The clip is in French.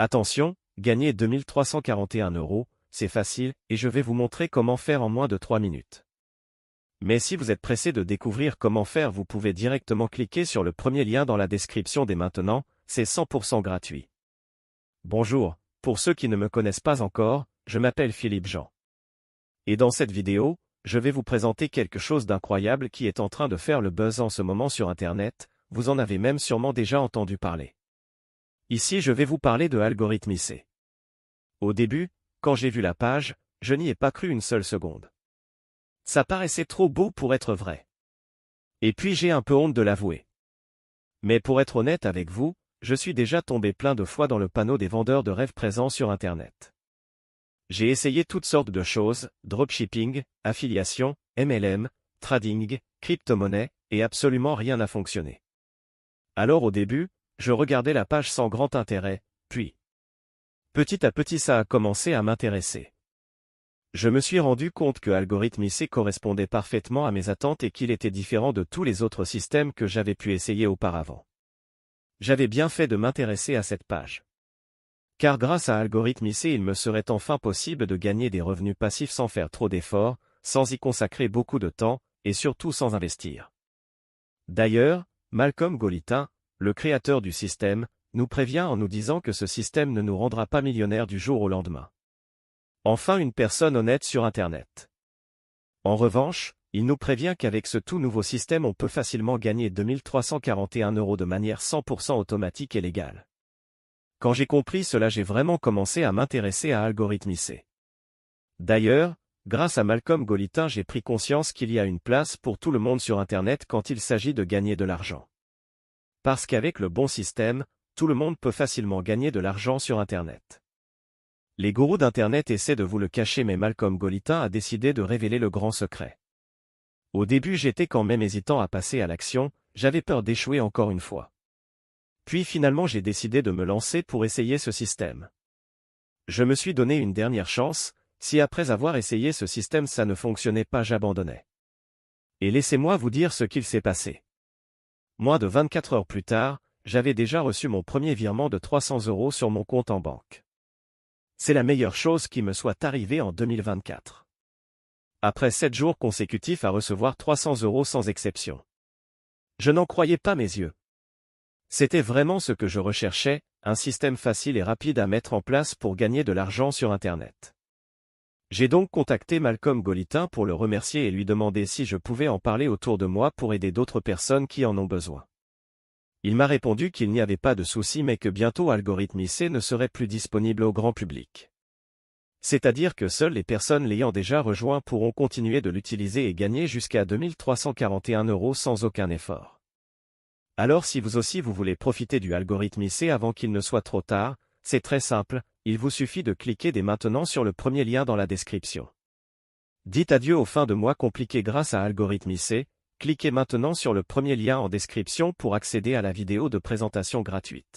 Attention, gagner 2341 €, c'est facile, et je vais vous montrer comment faire en moins de 3 minutes. Mais si vous êtes pressé de découvrir comment faire, vous pouvez directement cliquer sur le premier lien dans la description dès maintenant, c'est 100% gratuit. Bonjour, pour ceux qui ne me connaissent pas encore, je m'appelle Philippe Jean. Et dans cette vidéo, je vais vous présenter quelque chose d'incroyable qui est en train de faire le buzz en ce moment sur Internet, vous en avez même sûrement déjà entendu parler. Ici je vais vous parler de Algorithmicé. Au début, quand j'ai vu la page, je n'y ai pas cru une seule seconde. Ça paraissait trop beau pour être vrai. Et puis j'ai un peu honte de l'avouer. Mais pour être honnête avec vous, je suis déjà tombé plein de fois dans le panneau des vendeurs de rêves présents sur Internet. J'ai essayé toutes sortes de choses, dropshipping, affiliation, MLM, trading, crypto-monnaie, et absolument rien n'a fonctionné. Alors au début, je regardais la page sans grand intérêt, puis petit à petit ça a commencé à m'intéresser. Je me suis rendu compte que Algorithmicé correspondait parfaitement à mes attentes et qu'il était différent de tous les autres systèmes que j'avais pu essayer auparavant. J'avais bien fait de m'intéresser à cette page. Car grâce à Algorithmicé, il me serait enfin possible de gagner des revenus passifs sans faire trop d'efforts, sans y consacrer beaucoup de temps, et surtout sans investir. D'ailleurs, Malcolm Golitin, le créateur du système, nous prévient en nous disant que ce système ne nous rendra pas millionnaires du jour au lendemain. Enfin une personne honnête sur Internet. En revanche, il nous prévient qu'avec ce tout nouveau système on peut facilement gagner 2341 € de manière 100% automatique et légale. Quand j'ai compris cela, j'ai vraiment commencé à m'intéresser à Algorithmicé. D'ailleurs, grâce à Malcolm Golitin, j'ai pris conscience qu'il y a une place pour tout le monde sur Internet quand il s'agit de gagner de l'argent. Parce qu'avec le bon système, tout le monde peut facilement gagner de l'argent sur Internet. Les gourous d'Internet essaient de vous le cacher, mais Malcolm Golitin a décidé de révéler le grand secret. Au début, j'étais quand même hésitant à passer à l'action, j'avais peur d'échouer encore une fois. Puis finalement j'ai décidé de me lancer pour essayer ce système. Je me suis donné une dernière chance, si après avoir essayé ce système ça ne fonctionnait pas, j'abandonnais. Et laissez-moi vous dire ce qu'il s'est passé. Moins de 24 heures plus tard, j'avais déjà reçu mon premier virement de 300 € sur mon compte en banque. C'est la meilleure chose qui me soit arrivée en 2024. Après 7 jours consécutifs à recevoir 300 € sans exception. Je n'en croyais pas mes yeux. C'était vraiment ce que je recherchais, un système facile et rapide à mettre en place pour gagner de l'argent sur Internet. J'ai donc contacté Malcolm Golitin pour le remercier et lui demander si je pouvais en parler autour de moi pour aider d'autres personnes qui en ont besoin. Il m'a répondu qu'il n'y avait pas de souci mais que bientôt Algorithmicé ne serait plus disponible au grand public. C'est-à-dire que seules les personnes l'ayant déjà rejoint pourront continuer de l'utiliser et gagner jusqu'à 2341 € sans aucun effort. Alors si vous aussi vous voulez profiter du Algorithmicé avant qu'il ne soit trop tard, c'est très simple, il vous suffit de cliquer dès maintenant sur le premier lien dans la description. Dites adieu aux fins de mois compliquées grâce à Algorithmicé, cliquez maintenant sur le premier lien en description pour accéder à la vidéo de présentation gratuite.